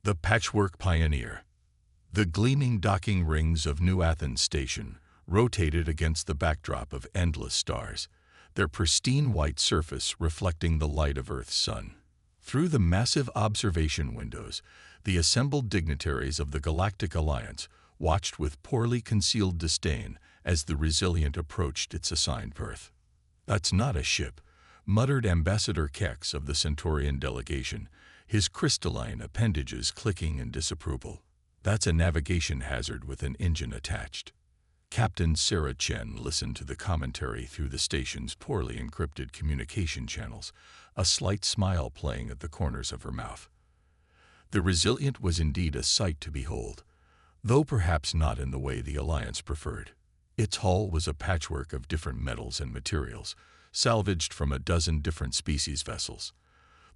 The Patchwork Pioneer. The gleaming docking rings of New Athens Station rotated against the backdrop of endless stars, their pristine white surface reflecting the light of Earth's sun. Through the massive observation windows, the assembled dignitaries of the Galactic Alliance watched with poorly concealed disdain as the Resilient approached its assigned berth. "That's not a ship," muttered Ambassador Kex of the Centaurian delegation, his crystalline appendages clicking in disapproval. "That's a navigation hazard with an engine attached." Captain Sarah Chen listened to the commentary through the station's poorly encrypted communication channels, a slight smile playing at the corners of her mouth. The Resilient was indeed a sight to behold, though perhaps not in the way the Alliance preferred. Its hull was a patchwork of different metals and materials, salvaged from a dozen different species vessels.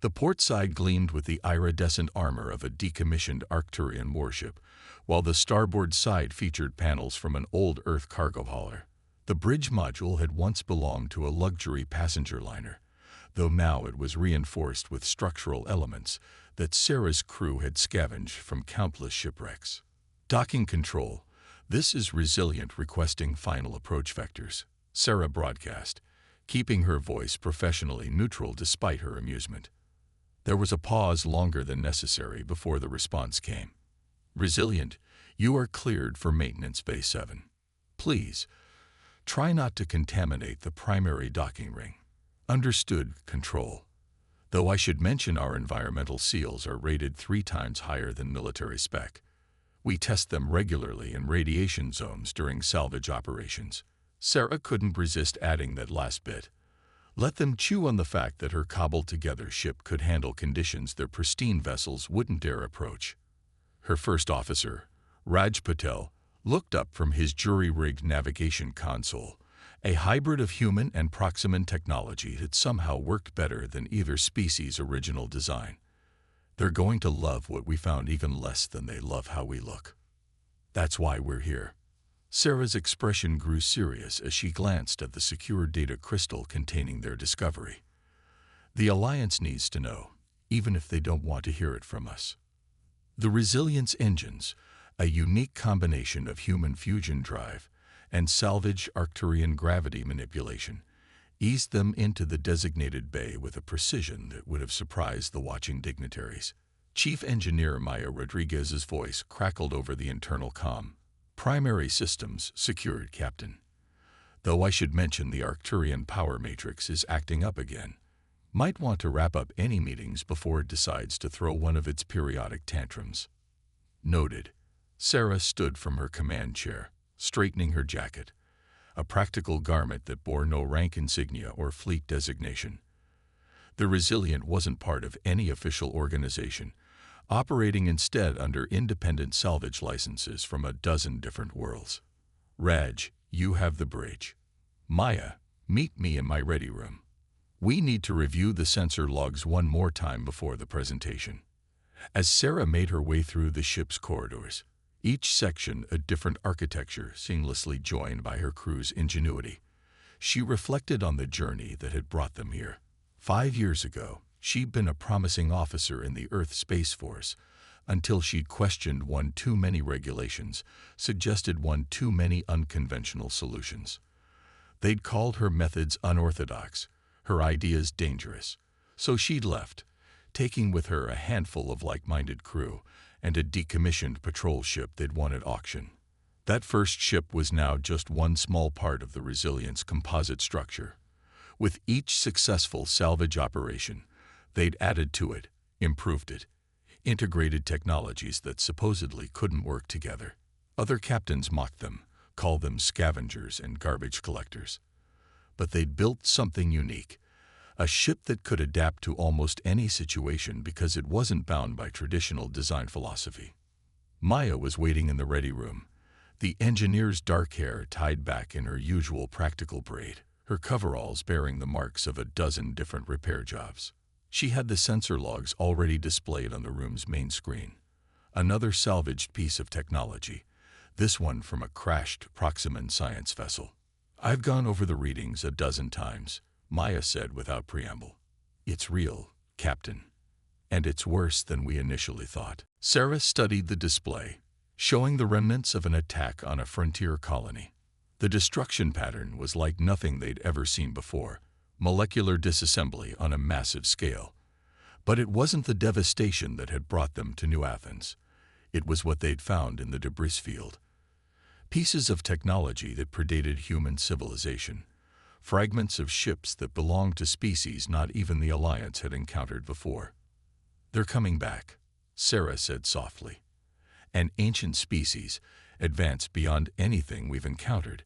The port side gleamed with the iridescent armor of a decommissioned Arcturian warship, while the starboard side featured panels from an old Earth cargo hauler. The bridge module had once belonged to a luxury passenger liner, though now it was reinforced with structural elements that Sarah's crew had scavenged from countless shipwrecks. "Docking control. This is Resilient requesting final approach vectors," Sarah broadcast, keeping her voice professionally neutral despite her amusement. There was a pause longer than necessary before the response came. "Resilient, you are cleared for maintenance Bay 7. Please, try not to contaminate the primary docking ring." "Understood, Control. Though I should mention our environmental seals are rated 3 times higher than military spec. We test them regularly in radiation zones during salvage operations." Sarah couldn't resist adding that last bit. Let them chew on the fact that her cobbled-together ship could handle conditions their pristine vessels wouldn't dare approach. Her first officer, Raj Patel, looked up from his jury-rigged navigation console, a hybrid of human and Proximan technology that somehow worked better than either species' original design. "They're going to love what we found even less than they love how we look. That's why we're here." Sarah's expression grew serious as she glanced at the secure data crystal containing their discovery. "The Alliance needs to know, even if they don't want to hear it from us." The Resilience engines, a unique combination of human fusion drive and salvage Arcturian gravity manipulation, eased them into the designated bay with a precision that would have surprised the watching dignitaries. Chief Engineer Maya Rodriguez's voice crackled over the internal comm. "Primary systems secured, Captain. Though I should mention the Arcturian power matrix is acting up again. Might want to wrap up any meetings before it decides to throw one of its periodic tantrums." "Noted." Sarah stood from her command chair, straightening her jacket, a practical garment that bore no rank insignia or fleet designation. The Resilient wasn't part of any official organization, operating instead under independent salvage licenses from a dozen different worlds. "Raj, you have the bridge. Maya, meet me in my ready room. We need to review the sensor logs one more time before the presentation." As Sarah made her way through the ship's corridors, each section a different architecture seamlessly joined by her crew's ingenuity, she reflected on the journey that had brought them here. 5 years ago, she'd been a promising officer in the Earth Space Force until she'd questioned one too many regulations, suggested one too many unconventional solutions. They'd called her methods unorthodox, her ideas dangerous, so she'd left, taking with her a handful of like-minded crew and a decommissioned patrol ship they'd won at auction. That first ship was now just one small part of the Resilience composite structure. With each successful salvage operation, they'd added to it, improved it, integrated technologies that supposedly couldn't work together. Other captains mocked them, called them scavengers and garbage collectors. But they'd built something unique, a ship that could adapt to almost any situation because it wasn't bound by traditional design philosophy. Maya was waiting in the ready room, the engineer's dark hair tied back in her usual practical braid, her coveralls bearing the marks of a dozen different repair jobs. She had the sensor logs already displayed on the room's main screen. Another salvaged piece of technology, this one from a crashed Proximan science vessel. "I've gone over the readings a dozen times," Maya said without preamble. "It's real, Captain. And it's worse than we initially thought. Sarah studied the display, showing the remnants of an attack on a frontier colony. The destruction pattern was like nothing they'd ever seen before, molecular disassembly on a massive scale. But it wasn't the devastation that had brought them to New Athens. It was what they'd found in the debris field. Pieces of technology that predated human civilization. Fragments of ships that belonged to species not even the Alliance had encountered before. "They're coming back," Sarah said softly. "An ancient species, advanced beyond anything we've encountered,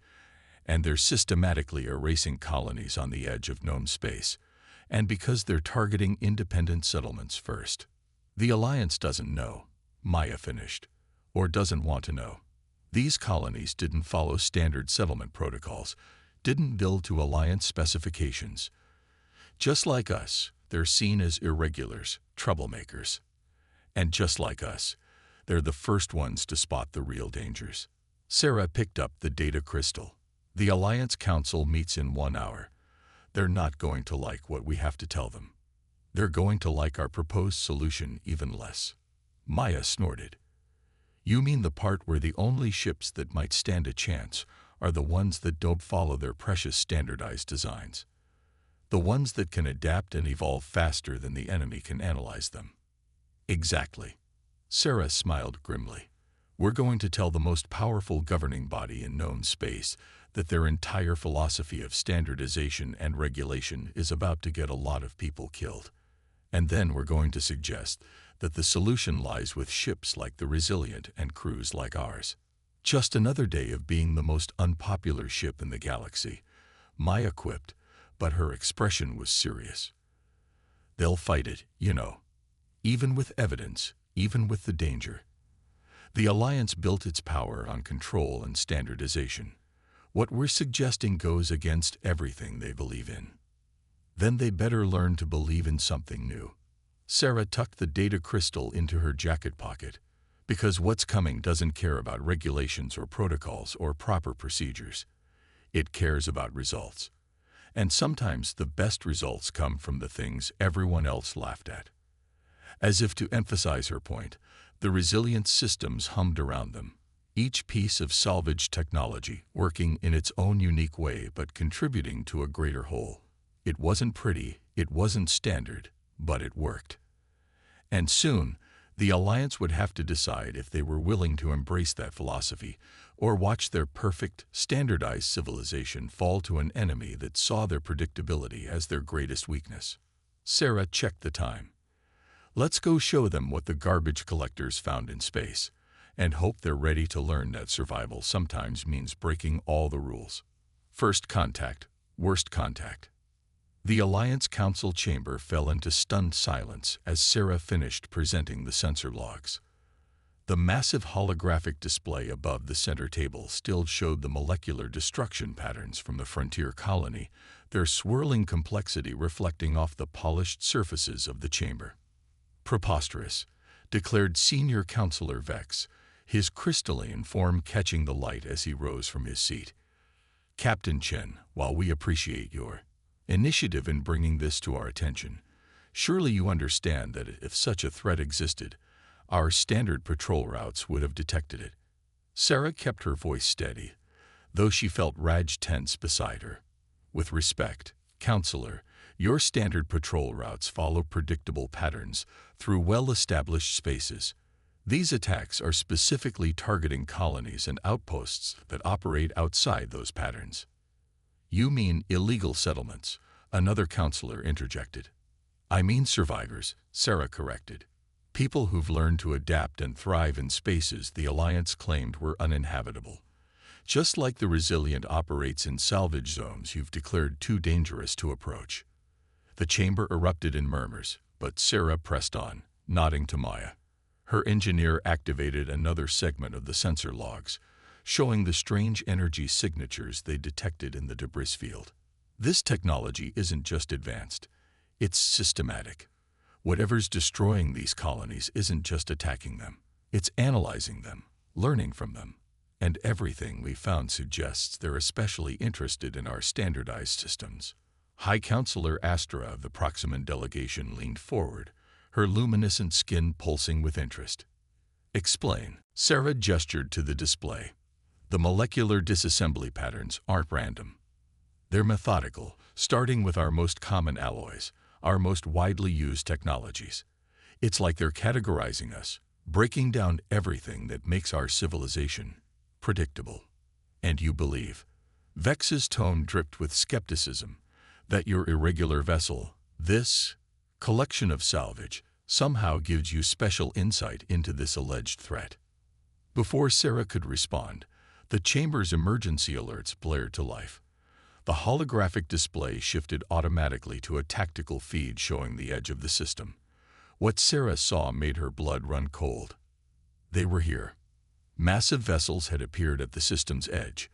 and they're systematically erasing colonies on the edge of known space, and because they're targeting independent settlements first. The Alliance doesn't know," Maya finished, "or doesn't want to know. These colonies didn't follow standard settlement protocols, didn't build to Alliance specifications. Just like us, they're seen as irregulars, troublemakers. And just like us, they're the first ones to spot the real dangers." Sarah picked up the data crystal. "The Alliance Council meets in 1 hour. They're not going to like what we have to tell them. They're going to like our proposed solution even less." Maya snorted. "You mean the part where the only ships that might stand a chance are the ones that don't follow their precious standardized designs? The ones that can adapt and evolve faster than the enemy can analyze them?" "Exactly." Sarah smiled grimly. "We're going to tell the most powerful governing body in known space that their entire philosophy of standardization and regulation is about to get a lot of people killed. And then we're going to suggest that the solution lies with ships like the Resilient and crews like ours. Just another day of being the most unpopular ship in the galaxy," Maya quipped, but her expression was serious. "They'll fight it, you know. Even with evidence, even with the danger. The Alliance built its power on control and standardization. What we're suggesting goes against everything they believe in. Then they better learn to believe in something new." Sarah tucked the data crystal into her jacket pocket, because what's coming doesn't care about regulations or protocols or proper procedures. It cares about results. And sometimes the best results come from the things everyone else laughed at. As if to emphasize her point, the Resilient systems hummed around them, each piece of salvage technology working in its own unique way but contributing to a greater whole. It wasn't pretty, it wasn't standard, but it worked. And soon, the Alliance would have to decide if they were willing to embrace that philosophy or watch their perfect, standardized civilization fall to an enemy that saw their predictability as their greatest weakness. Sarah checked the time. "Let's go show them what the garbage collectors found in space, and hope they're ready to learn that survival sometimes means breaking all the rules." First contact, worst contact. The Alliance Council chamber fell into stunned silence as Sarah finished presenting the sensor logs. The massive holographic display above the center table still showed the molecular destruction patterns from the frontier colony, their swirling complexity reflecting off the polished surfaces of the chamber. "Preposterous," declared Senior Counselor Vex, his crystalline form catching the light as he rose from his seat. "Captain Chen, while we appreciate your initiative in bringing this to our attention, surely you understand that if such a threat existed, our standard patrol routes would have detected it." Sarah kept her voice steady, though she felt Raj tense beside her. "With respect, Counselor, your standard patrol routes follow predictable patterns through well-established spaces. These attacks are specifically targeting colonies and outposts that operate outside those patterns." "You mean illegal settlements," another counselor interjected. "I mean survivors," Sarah corrected. "People who've learned to adapt and thrive in spaces the Alliance claimed were uninhabitable. Just like the Resilient operates in salvage zones you've declared too dangerous to approach." The chamber erupted in murmurs, but Sarah pressed on, nodding to Maya. Her engineer activated another segment of the sensor logs, showing the strange energy signatures they detected in the debris field. "This technology isn't just advanced, it's systematic. Whatever's destroying these colonies isn't just attacking them, it's analyzing them, learning from them. And everything we found suggests they're especially interested in our standardized systems." High Counselor Astra of the Proximan delegation leaned forward, her luminescent skin pulsing with interest. "Explain." Sarah gestured to the display. "The molecular disassembly patterns aren't random. They're methodical, starting with our most common alloys, our most widely used technologies. It's like they're categorizing us, breaking down everything that makes our civilization predictable." "And you believe," Vex's tone dripped with skepticism, "that your irregular vessel, this collection of salvage, somehow gives you special insight into this alleged threat?" Before Sarah could respond, the chamber's emergency alerts blared to life. The holographic display shifted automatically to a tactical feed showing the edge of the system. What Sarah saw made her blood run cold. They were here. Massive vessels had appeared at the system's edge,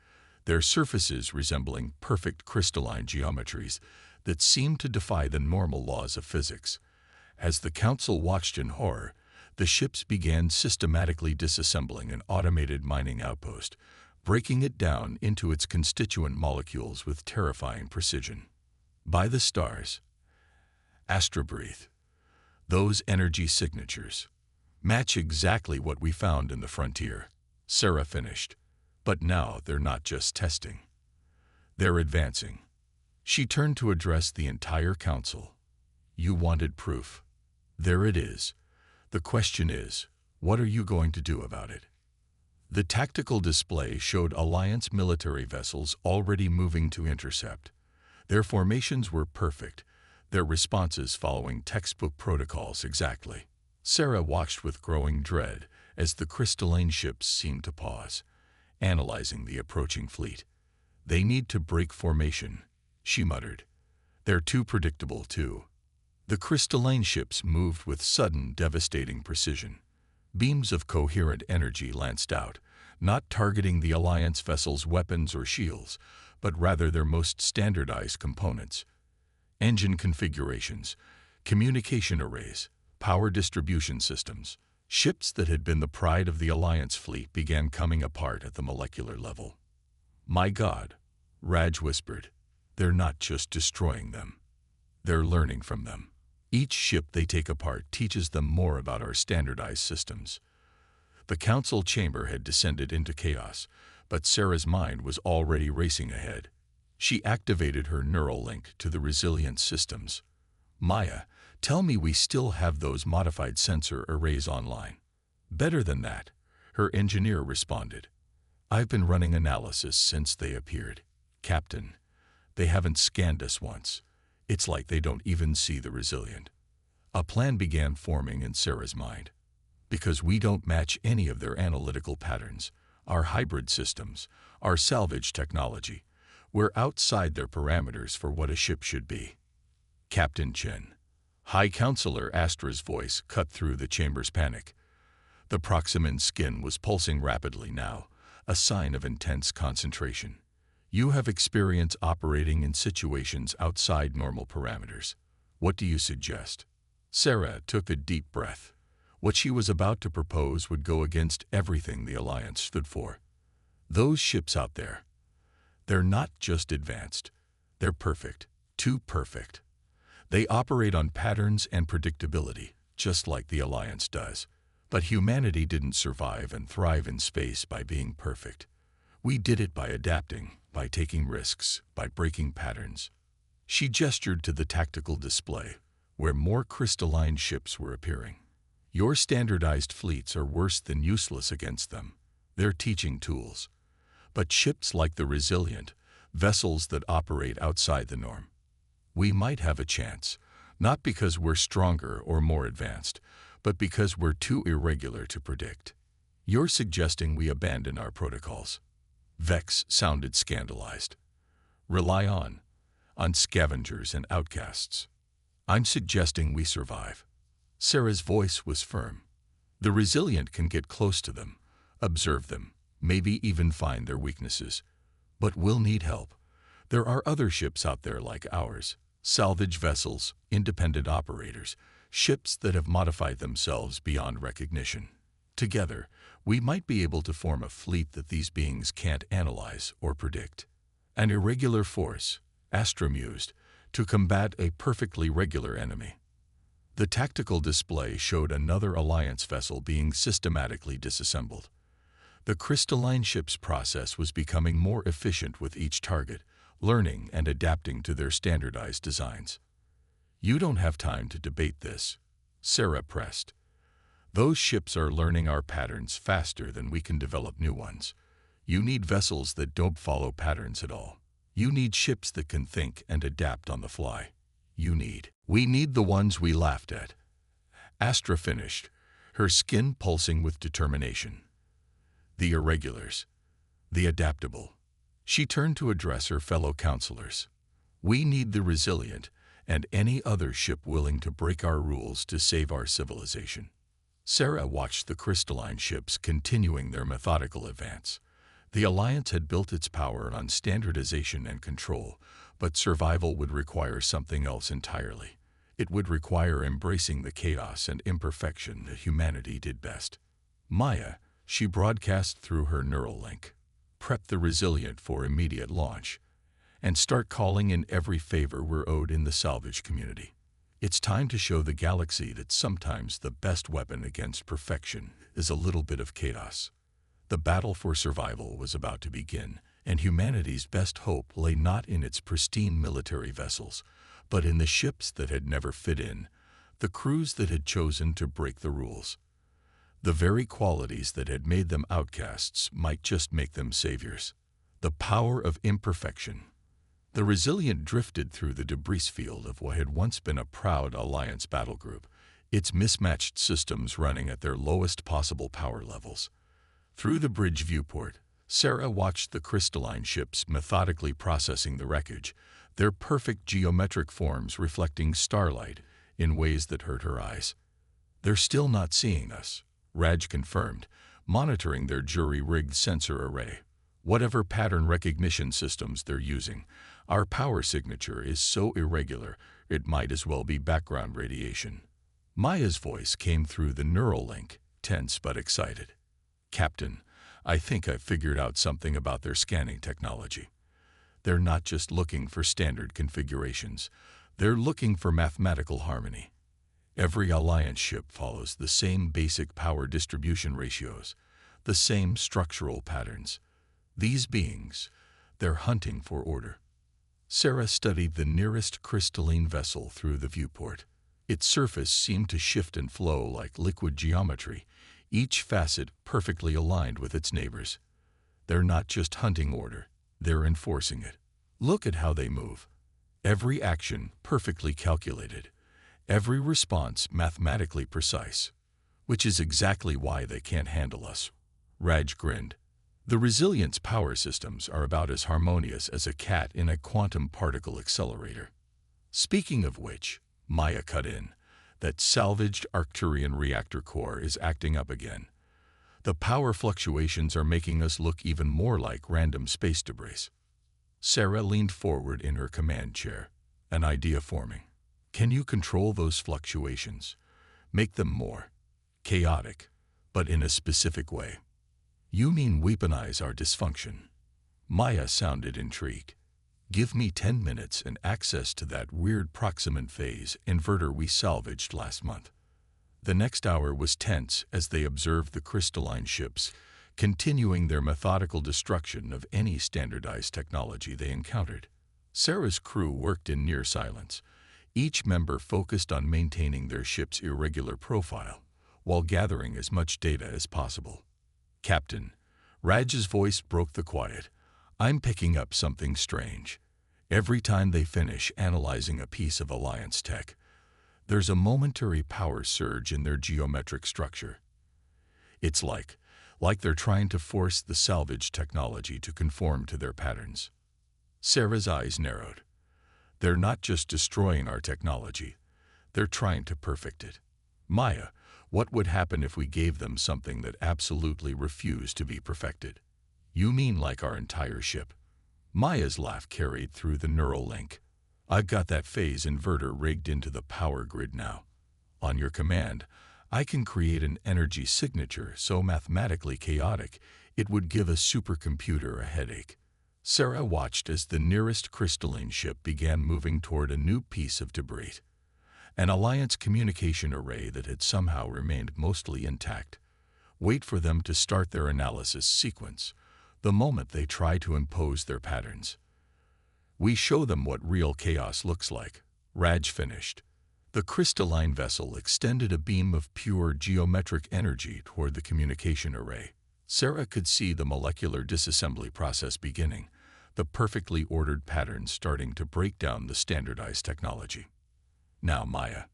their surfaces resembling perfect crystalline geometries that seemed to defy the normal laws of physics. As the Council watched in horror, the ships began systematically disassembling an automated mining outpost, breaking it down into its constituent molecules with terrifying precision. "By the stars," Astra breathed, "those energy signatures match exactly what we found in the frontier." Sarah finished. "But now they're not just testing. They're advancing." She turned to address the entire council. "You wanted proof. There it is. The question is, what are you going to do about it?" The tactical display showed Alliance military vessels already moving to intercept. Their formations were perfect, their responses following textbook protocols exactly. Sarah watched with growing dread as the crystalline ships seemed to pause, analyzing the approaching fleet. "They need to break formation," she muttered. "They're too predictable, too." The crystalline ships moved with sudden, devastating precision. Beams of coherent energy lanced out, not targeting the Alliance vessels' weapons or shields, but rather their most standardized components. Engine configurations, communication arrays, power distribution systems. Ships that had been the pride of the Alliance fleet began coming apart at the molecular level. "My God," Raj whispered, "they're not just destroying them. They're learning from them. Each ship they take apart teaches them more about our standardized systems." The council chamber had descended into chaos, but Sarah's mind was already racing ahead. She activated her neural link to the resilient systems. "Maya, tell me we still have those modified sensor arrays online." "Better than that," her engineer responded. "I've been running analysis since they appeared. Captain, they haven't scanned us once. It's like they don't even see the resilient." A plan began forming in Sarah's mind. "Because we don't match any of their analytical patterns, our hybrid systems, our salvage technology. We're outside their parameters for what a ship should be." "Captain Chen." High Counselor Astra's voice cut through the chamber's panic. The Proximan's skin was pulsing rapidly now, a sign of intense concentration. "You have experience operating in situations outside normal parameters. What do you suggest?" Sarah took a deep breath. What she was about to propose would go against everything the Alliance stood for. "Those ships out there, they're not just advanced. They're perfect, too perfect. They operate on patterns and predictability, just like the Alliance does. But humanity didn't survive and thrive in space by being perfect. We did it by adapting, by taking risks, by breaking patterns." She gestured to the tactical display, where more crystalline ships were appearing. "Your standardized fleets are worse than useless against them. They're teaching tools. But ships like the Resilient, vessels that operate outside the norm, we might have a chance, not because we're stronger or more advanced, but because we're too irregular to predict." "You're suggesting we abandon our protocols?" Vex sounded scandalized. "Rely on scavengers and outcasts." "I'm suggesting we survive." Sarah's voice was firm. "The Resilient can get close to them, observe them, maybe even find their weaknesses. But we'll need help. There are other ships out there like ours, salvage vessels, independent operators, ships that have modified themselves beyond recognition. Together, we might be able to form a fleet that these beings can't analyze or predict. An irregular force," Astra mused, "to combat a perfectly regular enemy." The tactical display showed another Alliance vessel being systematically disassembled. The crystalline ship's process was becoming more efficient with each target, learning and adapting to their standardized designs. "You don't have time to debate this," Sarah pressed. "Those ships are learning our patterns faster than we can develop new ones. You need vessels that don't follow patterns at all. You need ships that can think and adapt on the fly. We need the ones we laughed at." Astra finished, her skin pulsing with determination. "The irregulars. The adaptable." She turned to address her fellow counselors. "We need the resilient, and any other ship willing to break our rules to save our civilization." Sarah watched the crystalline ships continuing their methodical advance. The Alliance had built its power on standardization and control, but survival would require something else entirely. It would require embracing the chaos and imperfection that humanity did best. "Maya," she broadcast through her neural link, "prep the resilient for immediate launch, and start calling in every favor we're owed in the salvage community. It's time to show the galaxy that sometimes the best weapon against perfection is a little bit of chaos." The battle for survival was about to begin, and humanity's best hope lay not in its pristine military vessels, but in the ships that had never fit in, the crews that had chosen to break the rules. The very qualities that had made them outcasts might just make them saviors. The power of imperfection. The resilient drifted through the debris field of what had once been a proud Alliance battle group, its mismatched systems running at their lowest possible power levels. Through the bridge viewport, Sarah watched the crystalline ships methodically processing the wreckage, their perfect geometric forms reflecting starlight in ways that hurt her eyes. "They're still not seeing us," Raj confirmed, monitoring their jury-rigged sensor array. "Whatever pattern recognition systems they're using, our power signature is so irregular it might as well be background radiation." Maya's voice came through the neural link, tense but excited. "Captain, I think I've figured out something about their scanning technology. They're not just looking for standard configurations. They're looking for mathematical harmony. Every Alliance ship follows the same basic power distribution ratios, the same structural patterns. These beings, they're hunting for order." Sarah studied the nearest crystalline vessel through the viewport. Its surface seemed to shift and flow like liquid geometry, each facet perfectly aligned with its neighbors. They're not just hunting order, they're enforcing it. Look at how they move. Every action perfectly calculated, every response mathematically precise, which is exactly why they can't handle us. Raj grinned. "The Resilience power systems are about as harmonious as a cat in a quantum particle accelerator." "Speaking of which," Maya cut in, "that salvaged Arcturian reactor core is acting up again. The power fluctuations are making us look even more like random space debris." Sarah leaned forward in her command chair, an idea forming. "Can you control those fluctuations? Make them more chaotic, but in a specific way?" "You mean weaponize our dysfunction?" Maya sounded intrigued. "Give me 10 minutes and access to that weird proximant phase inverter we salvaged last month." The next hour was tense as they observed the crystalline ships, continuing their methodical destruction of any standardized technology they encountered. Sarah's crew worked in near silence, each member focused on maintaining their ship's irregular profile, while gathering as much data as possible. "Captain," Raj's voice broke the quiet, "I'm picking up something strange. Every time they finish analyzing a piece of Alliance tech, there's a momentary power surge in their geometric structure. It's like they're trying to force the salvage technology to conform to their patterns." Sarah's eyes narrowed. "They're not just destroying our technology, they're trying to perfect it." "Maya, what would happen if we gave them something that absolutely refused to be perfected?" "You mean like our entire ship?" Maya's laugh carried through the neural link. "I've got that phase inverter rigged into the power grid now. On your command, I can create an energy signature so mathematically chaotic it would give a supercomputer a headache." Sarah watched as the nearest crystalline ship began moving toward a new piece of debris. an Alliance communication array that had somehow remained mostly intact. Wait for them to start their analysis sequence, the moment they try to impose their patterns. We show them what real chaos looks like, Raj finished. The crystalline vessel extended a beam of pure geometric energy toward the communication array. Sarah could see the molecular disassembly process beginning, the perfectly ordered patterns starting to break down the standardized technology. Now Maya.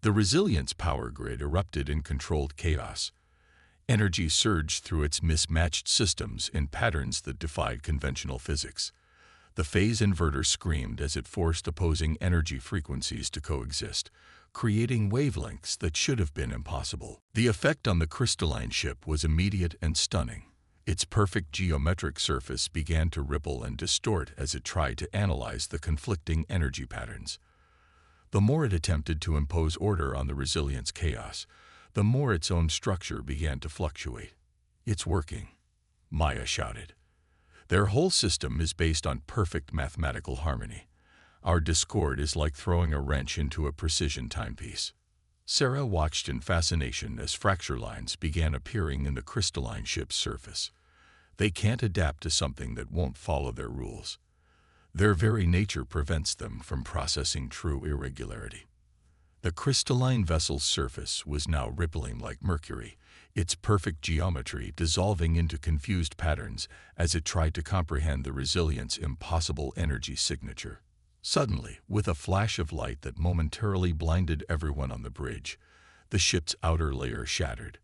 The resilience power grid erupted in controlled chaos. Energy surged through its mismatched systems in patterns that defied conventional physics. The phase inverter screamed as it forced opposing energy frequencies to coexist, creating wavelengths that should have been impossible. The effect on the crystalline ship was immediate and stunning. Its perfect geometric surface began to ripple and distort as it tried to analyze the conflicting energy patterns. The more it attempted to impose order on the resilience chaos, the more its own structure began to fluctuate. "It's working," Maya shouted. "Their whole system is based on perfect mathematical harmony. Our discord is like throwing a wrench into a precision timepiece." Sarah watched in fascination as fracture lines began appearing in the crystalline ship's surface. They can't adapt to something that won't follow their rules. Their very nature prevents them from processing true irregularity. The crystalline vessel's surface was now rippling like mercury, its perfect geometry dissolving into confused patterns as it tried to comprehend the resilient's impossible energy signature. Suddenly, with a flash of light that momentarily blinded everyone on the bridge, the ship's outer layer shattered.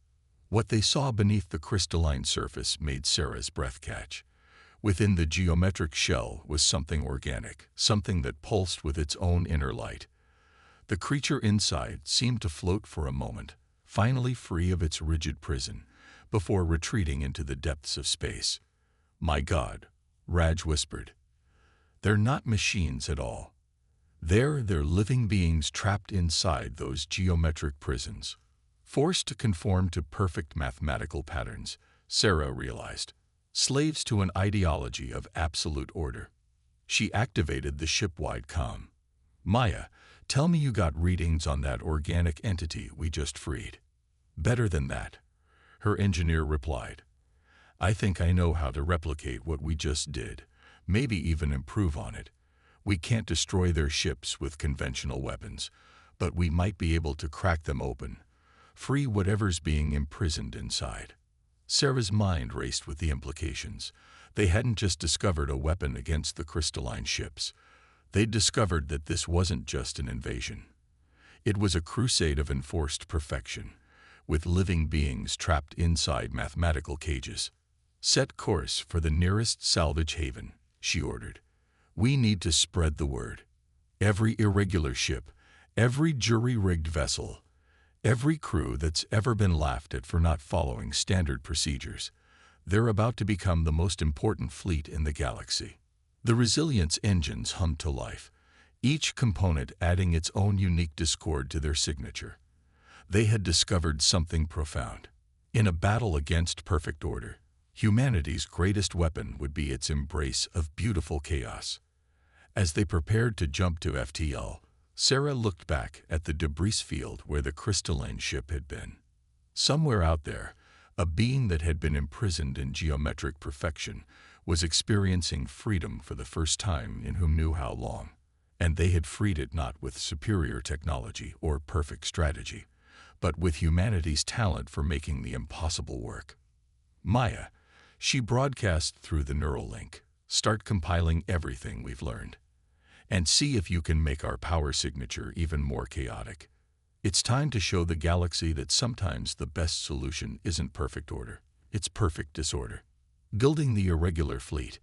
What they saw beneath the crystalline surface made Sarah's breath catch. Within the geometric shell was something organic, something that pulsed with its own inner light. The creature inside seemed to float for a moment, finally free of its rigid prison, before retreating into the depths of space. "My God," Raj whispered. "They're not machines at all. They're living beings trapped inside those geometric prisons, forced to conform to perfect mathematical patterns," Sarah realized. Slaves to an ideology of absolute order. She activated the ship-wide comm. "Maya, tell me you got readings on that organic entity we just freed." "Better than that," her engineer replied. "I think I know how to replicate what we just did, maybe even improve on it. We can't destroy their ships with conventional weapons, but we might be able to crack them open, free whatever's being imprisoned inside." Sarah's mind raced with the implications. They hadn't just discovered a weapon against the crystalline ships. They'd discovered that this wasn't just an invasion. It was a crusade of enforced perfection, with living beings trapped inside mathematical cages. "Set course for the nearest salvage haven," she ordered. "We need to spread the word. Every irregular ship, every jury-rigged vessel, every crew that's ever been laughed at for not following standard procedures, they're about to become the most important fleet in the galaxy." The resilience engines hummed to life, each component adding its own unique discord to their signature. They had discovered something profound. In a battle against perfect order, humanity's greatest weapon would be its embrace of beautiful chaos. As they prepared to jump to FTL, Sarah looked back at the debris field where the crystalline ship had been. Somewhere out there, a being that had been imprisoned in geometric perfection was experiencing freedom for the first time in whom knew how long. And they had freed it not with superior technology or perfect strategy, but with humanity's talent for making the impossible work. "Maya," she broadcast through the neural link, "start compiling everything we've learned. And see if you can make our power signature even more chaotic. It's time to show the galaxy that sometimes the best solution isn't perfect order, it's perfect disorder." Building the irregular fleet,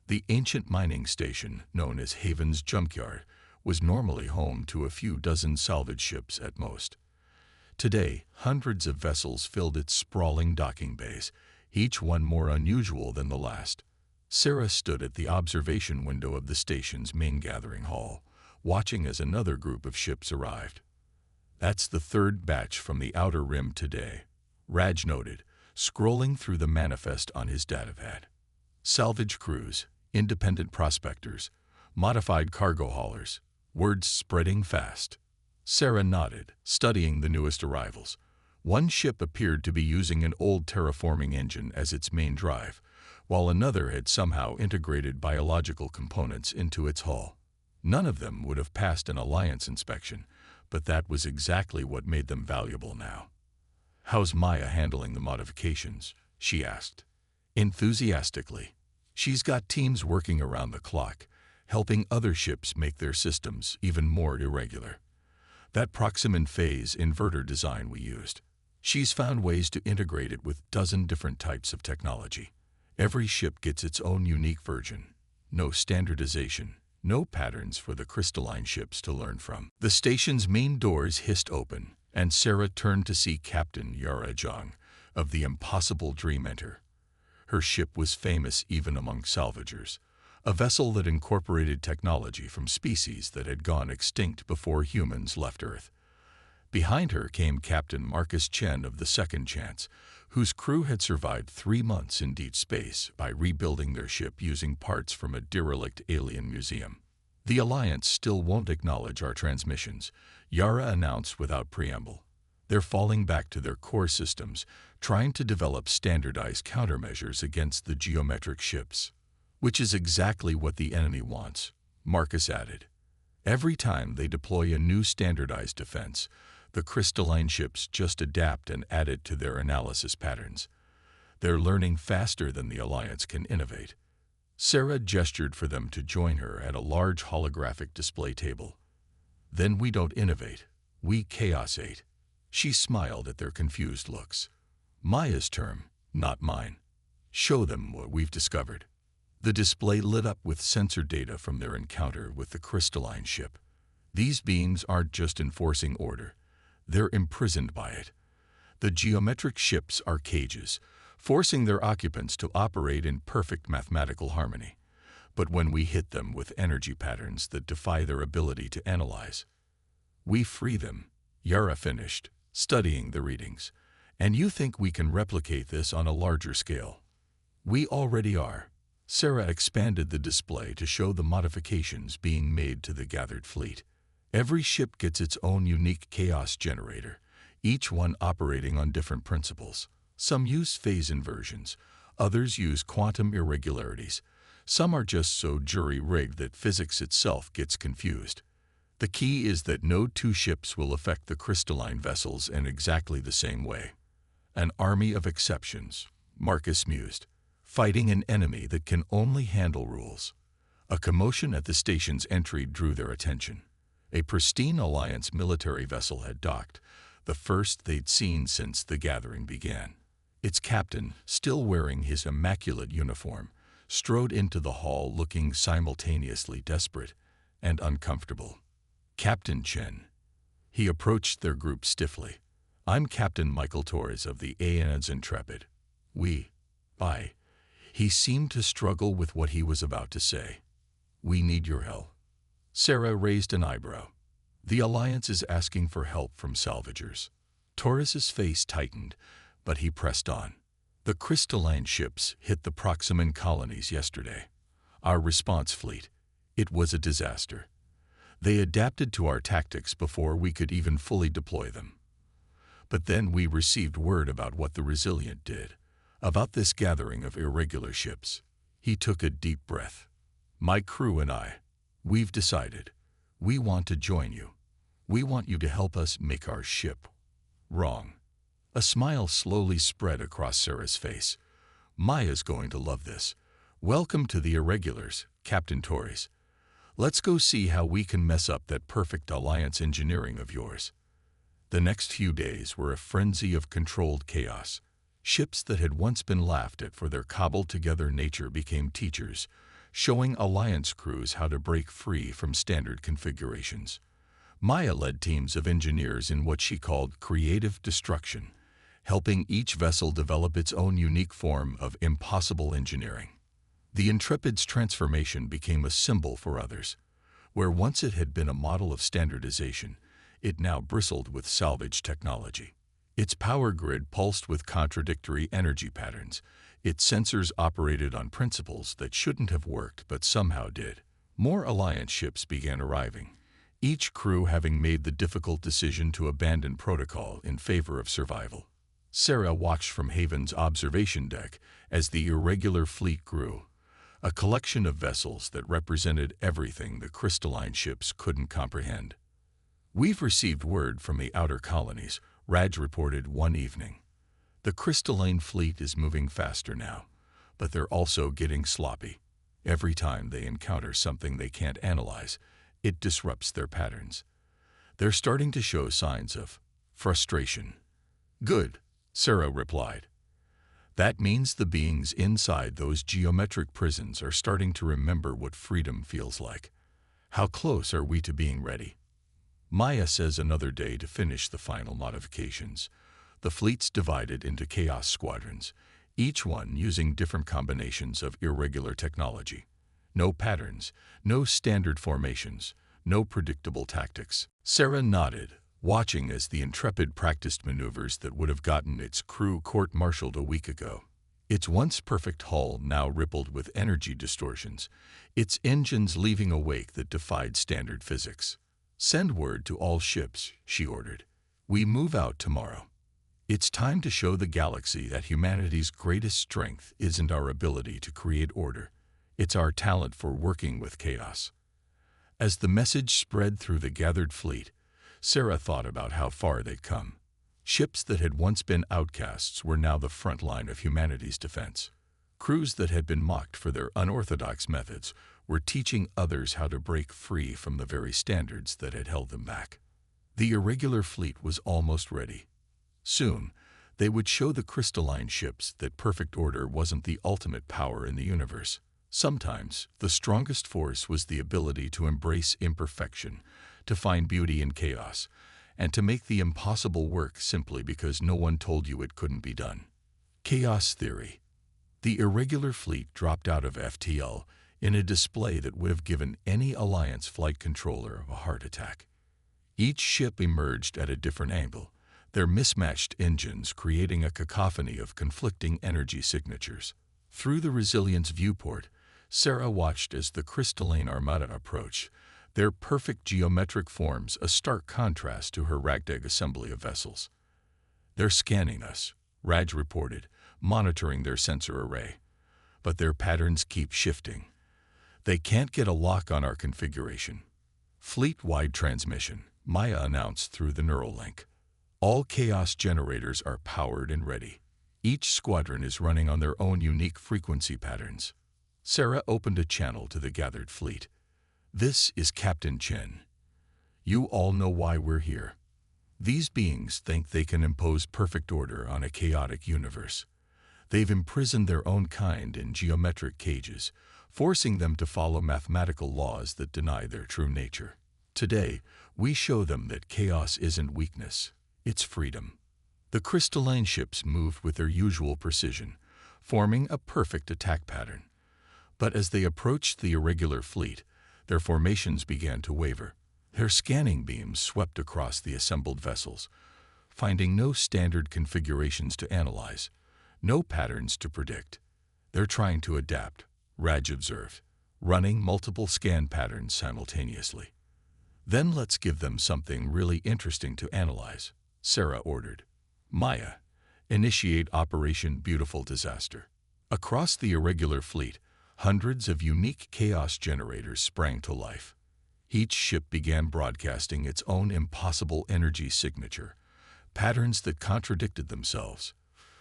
the ancient mining station known as Haven's Junkyard was normally home to a few dozen salvage ships at most. Today, hundreds of vessels filled its sprawling docking bays, each one more unusual than the last. Sarah stood at the observation window of the station's main gathering hall, watching as another group of ships arrived. "That's the third batch from the outer rim today," Raj noted, scrolling through the manifest on his datapad. "Salvage crews, independent prospectors, modified cargo haulers, words spreading fast." Sarah nodded, studying the newest arrivals. One ship appeared to be using an old terraforming engine as its main drive, while another had somehow integrated biological components into its hull. None of them would have passed an Alliance inspection, but that was exactly what made them valuable now. "How's Maya handling the modifications?" she asked. Enthusiastically. "She's got teams working around the clock, helping other ships make their systems even more irregular. That Proximan phase inverter design we used, she's found ways to integrate it with dozen different types of technology. Every ship gets its own unique version. No standardization, no patterns for the crystalline ships to learn from." The station's main doors hissed open, and Sarah turned to see Captain Yara Jung of the Impossible Dream enter. Her ship was famous even among salvagers, a vessel that incorporated technology from species that had gone extinct before humans left Earth. Behind her came Captain Marcus Chen of the Second Chance, whose crew had survived 3 months in deep space by rebuilding their ship using parts from a derelict alien museum. "The Alliance still won't acknowledge our transmissions," Yara announced without preamble. "They're falling back to their core systems, trying to develop standardized countermeasures against the geometric ships." "Which is exactly what the enemy wants," Marcus added. "Every time they deploy a new standardized defense, the crystalline ships just adapt and add it to their analysis patterns. They're learning faster than the Alliance can innovate." Sarah gestured for them to join her at a large holographic display table. "Then we don't innovate, we chaosate." She smiled at their confused looks. "Maya's term, not mine. Show them what we've discovered." The display lit up with sensor data from their encounter with the crystalline ship. These beams aren't just enforcing order, they're imprisoned by it. The geometric ships are cages, forcing their occupants to operate in perfect mathematical harmony. But when we hit them with energy patterns that defy their ability to analyze, we free them. Yara finished, studying the readings. "And you think we can replicate this on a larger scale?" "We already are." Sarah expanded the display to show the modifications being made to the gathered fleet. Every ship gets its own unique chaos generator, each one operating on different principles. Some use phase inversions, others use quantum irregularities. Some are just so jury-rigged that physics itself gets confused. The key is that no two ships will affect the crystalline vessels in exactly the same way. "An army of exceptions," Marcus mused, "fighting an enemy that can only handle rules." A commotion at the station's entry drew their attention. A pristine Alliance military vessel had docked, the first they'd seen since the gathering began. Its captain, still wearing his immaculate uniform, strode into the hall looking simultaneously desperate and uncomfortable. "Captain Chen." He approached their group stiffly. "I'm Captain Michael Torres of the AN's Intrepid. I." He seemed to struggle with what he was about to say. "We need your help." Sarah raised an eyebrow. "The Alliance is asking for help from salvagers." Torres's face tightened, but he pressed on. "The crystalline ships hit the Proximan colonies yesterday. Our response fleet. It was a disaster. They adapted to our tactics before we could even fully deploy them. But then we received word about what the Resilient did, about this gathering of irregular ships." He took a deep breath. "My crew and we've decided. We want to join you. We want you to help us make our ship wrong." A smile slowly spread across Sarah's face. "Maya's going to love this. Welcome to the Irregulars, Captain Torres. Let's go see how we can mess up that perfect Alliance engineering of yours." The next few days were a frenzy of controlled chaos. Ships that had once been laughed at for their cobbled-together nature became teachers, showing Alliance crews how to break free from standard configurations. Maya led teams of engineers in what she called creative destruction, helping each vessel develop its own unique form of impossible engineering. The Intrepid's transformation became a symbol for others. Where once it had been a model of standardization, it now bristled with salvage technology. Its power grid pulsed with contradictory energy patterns. Its sensors operated on principles that shouldn't have worked but somehow did. More Alliance ships began arriving, each crew having made the difficult decision to abandon protocol in favor of survival. Sarah watched from Haven's observation deck as the irregular fleet grew, a collection of vessels that represented everything the crystalline ships couldn't comprehend. "We've received word from the outer colonies," Raj reported one evening. "The crystalline fleet is moving faster now, but they're also getting sloppy. Every time they encounter something they can't analyze, it disrupts their patterns. They're starting to show signs of frustration." "Good," Sarah replied. "That means the beings inside those geometric prisons are starting to remember what freedom feels like. How close are we to being ready?" Maya says another day to finish the final modifications. The fleet's divided into chaos squadrons, each one using different combinations of irregular technology. No patterns, no standard formations, no predictable tactics. Sarah nodded, watching as the Intrepid practiced maneuvers that would have gotten its crew court-martialed a week ago. Its once perfect hull now rippled with energy distortions, its engines leaving a wake that defied standard physics. "Send word to all ships," she ordered. "We move out tomorrow. It's time to show the galaxy that humanity's greatest strength isn't our ability to create order. It's our talent for working with chaos." As the message spread through the gathered fleet, Sarah thought about how far they'd come. Ships that had once been outcasts were now the front line of humanity's defense. Crews that had been mocked for their unorthodox methods were teaching others how to break free from the very standards that had held them back. The irregular fleet was almost ready. Soon, they would show the crystalline ships that perfect order wasn't the ultimate power in the universe. Sometimes, the strongest force was the ability to embrace imperfection, to find beauty in chaos, and to make the impossible work simply because no one told you it couldn't be done. Chaos theory. The irregular fleet dropped out of FTL in a display that would have given any Alliance flight controller a heart attack. Each ship emerged at a different angle, their mismatched engines creating a cacophony of conflicting energy signatures. Through the Resilience viewport, Sarah watched as the crystalline armada approached, their perfect geometric forms a stark contrast to her ragtag assembly of vessels. "They're scanning us," Raj reported, monitoring their sensor array. "But their patterns keep shifting. They can't get a lock on our configuration." "Fleet-wide transmission," Maya announced through the neural link. "All chaos generators are powered and ready. Each squadron is running on their own unique frequency patterns." Sarah opened a channel to the gathered fleet. "This is Captain Chen. You all know why we're here. These beings think they can impose perfect order on a chaotic universe. They've imprisoned their own kind in geometric cages, forcing them to follow mathematical laws that deny their true nature. Today, we show them that chaos isn't weakness, it's freedom." The crystalline ships moved with their usual precision, forming a perfect attack pattern. But as they approached the irregular fleet, their formations began to waver. Their scanning beams swept across the assembled vessels, finding no standard configurations to analyze, no patterns to predict. "They're trying to adapt," Raj observed, running multiple scan patterns simultaneously. "Then let's give them something really interesting to analyze," Sarah ordered. "Maya, initiate Operation Beautiful Disaster." Across the irregular fleet, hundreds of unique chaos generators sprang to life. Each ship began broadcasting its own impossible energy signature, patterns that contradicted themselves,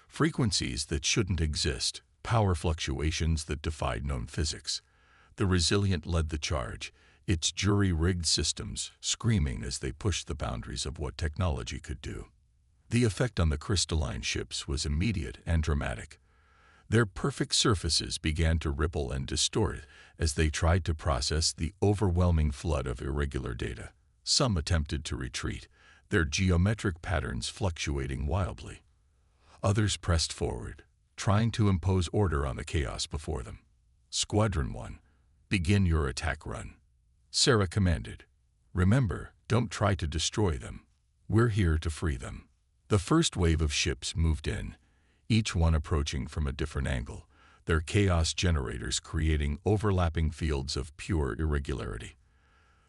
frequencies that shouldn't exist, power fluctuations that defied known physics. The Resilient led the charge, its jury-rigged systems screaming as they pushed the boundaries of what technology could do. The effect on the crystalline ships was immediate and dramatic. Their perfect surfaces began to ripple and distort as they tried to process the overwhelming flood of irregular data. Some attempted to retreat, their geometric patterns fluctuating wildly. Others pressed forward, trying to impose order on the chaos before them. "Squadron 1, begin your attack run," Sarah commanded. "Remember, don't try to destroy them. We're here to free them." The first wave of ships moved in, each one approaching from a different angle, their chaos generators creating overlapping fields of pure irregularity.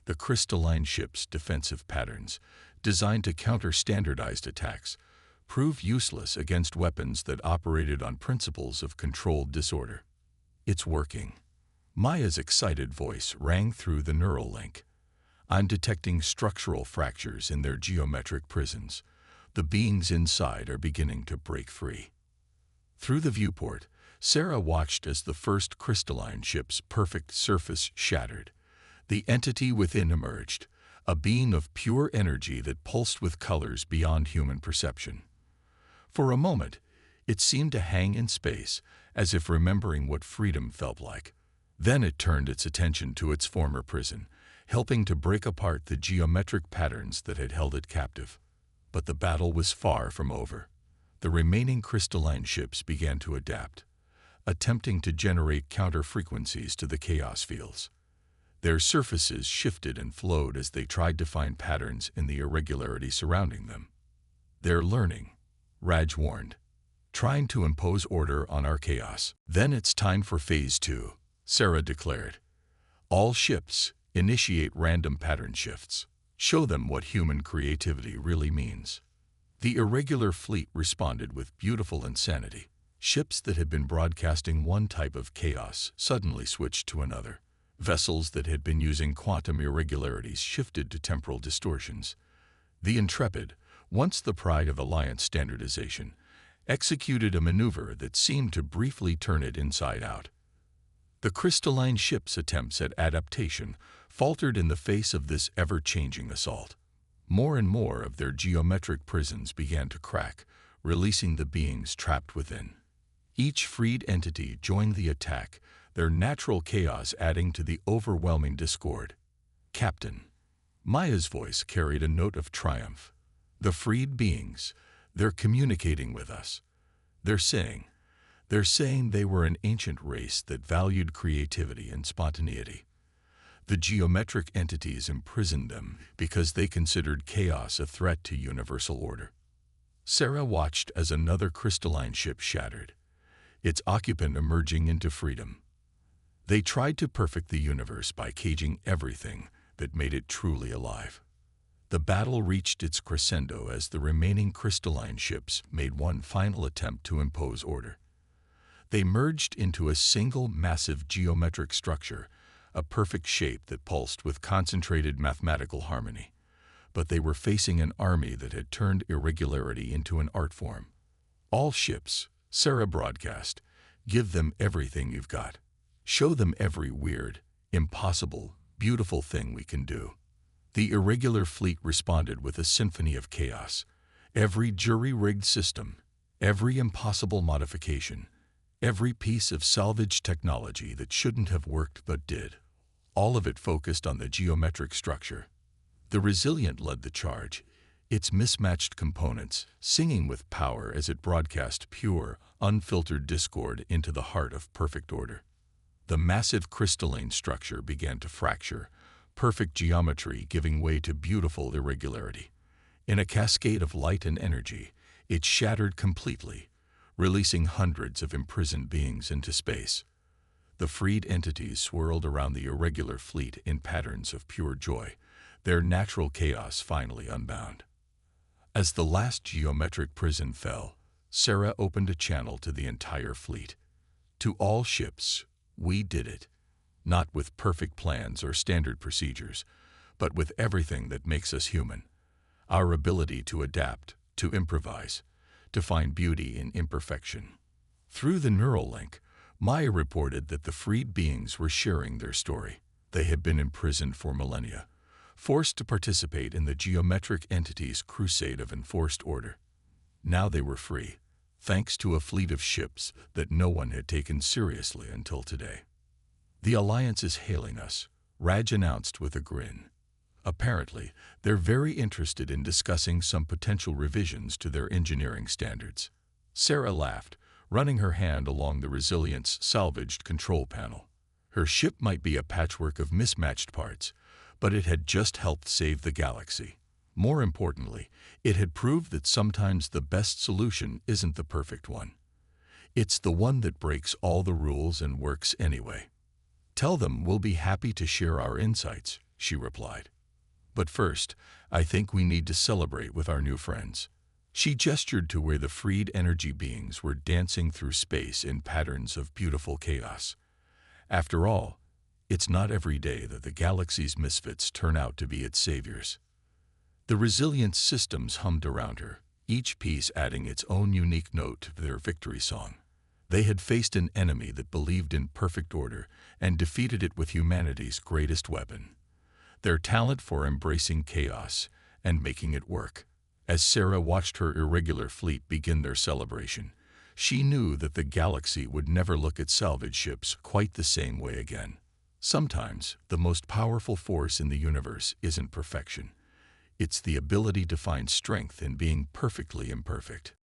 The crystalline ship's defensive patterns, designed to counter standardized attacks, prove useless against weapons that operated on principles of controlled disorder. It's working. Maya's excited voice rang through the neural link. I'm detecting structural fractures in their geometric prisons. The beings inside are beginning to break free. Through the viewport, Sarah watched as the first crystalline ship's perfect surface shattered. The entity within emerged, a being of pure energy that pulsed with colors beyond human perception. For a moment, it seemed to hang in space, as if remembering what freedom felt like. Then it turned its attention to its former prison, helping to break apart the geometric patterns that had held it captive. But the battle was far from over. The remaining crystalline ships began to adapt, attempting to generate counter-frequencies to the chaos fields. Their surfaces shifted and flowed as they tried to find patterns in the irregularity surrounding them. They're learning, Raj warned, trying to impose order on our chaos. Then it's time for Phase 2, Sarah declared. All ships initiate random pattern shifts. Show them what human creativity really means. The irregular fleet responded with beautiful insanity. Ships that had been broadcasting one type of chaos suddenly switched to another. Vessels that had been using quantum irregularities shifted to temporal distortions. The Intrepid, once the pride of Alliance standardization, executed a maneuver that seemed to briefly turn it inside out. The crystalline ship's attempts at adaptation faltered in the face of this ever-changing assault. More and more of their geometric prisons began to crack, releasing the beings trapped within. Each freed entity joined the attack, their natural chaos adding to the overwhelming discord. Captain, Maya's voice carried a note of triumph. The freed beings, they're communicating with us. They're saying they were an ancient race that valued creativity and spontaneity. The geometric entities imprisoned them because they considered chaos a threat to universal order. Sarah watched as another crystalline ship shattered, its occupant emerging into freedom. They tried to perfect the universe by caging everything that made it truly alive. The battle reached its crescendo as the remaining crystalline ships made one final attempt to impose order. They merged into a single massive geometric structure, a perfect shape that pulsed with concentrated mathematical harmony. But they were facing an army that had turned irregularity into an art form. All ships, Sarah broadcast, give them everything you've got. Show them every weird, impossible, beautiful thing we can do. The irregular fleet responded with a symphony of chaos. Every jury-rigged system, every impossible modification, every piece of salvaged technology that shouldn't have worked but did. All of it focused on the geometric structure. The Resilient led the charge, its mismatched components singing with power as it broadcast pure, unfiltered discord into the heart of perfect order. The massive crystalline structure began to fracture, perfect geometry giving way to beautiful irregularity. In a cascade of light and energy, it shattered completely, releasing hundreds of imprisoned beings into space. The freed entities swirled around the irregular fleet in patterns of pure joy, their natural chaos finally unbound. As the last geometric prison fell, Sarah opened a channel to the entire fleet. To all ships, we did it. Not with perfect plans or standard procedures, but with everything that makes us human. Our ability to adapt, to improvise, to find beauty in imperfection. Through the neural link, Maya reported that the freed beings were sharing their story. They had been imprisoned for millennia, forced to participate in the geometric entity's crusade of enforced order. Now they were free, thanks to a fleet of ships that no one had taken seriously until today. The Alliance is hailing us, Raj announced with a grin. Apparently, they're very interested in discussing some potential revisions to their engineering standards. Sarah laughed, running her hand along the Resilient's salvaged control panel. Her ship might be a patchwork of mismatched parts, but it had just helped save the galaxy. More importantly, it had proved that sometimes the best solution isn't the perfect one. It's the one that breaks all the rules and works anyway. Tell them we'll be happy to share our insights, she replied. "But first, I think we need to celebrate with our new friends." She gestured to where the freed energy beings were dancing through space in patterns of beautiful chaos. After all, it's not every day that the galaxy's misfits turn out to be its saviors. The resilient systems hummed around her, each piece adding its own unique note to their victory song. They had faced an enemy that believed in perfect order and defeated it with humanity's greatest weapon: their talent for embracing chaos and making it work. As Sarah watched her irregular fleet begin their celebration, she knew that the galaxy would never look at salvage ships quite the same way again. Sometimes, the most powerful force in the universe isn't perfection. It's the ability to find strength in being perfectly imperfect.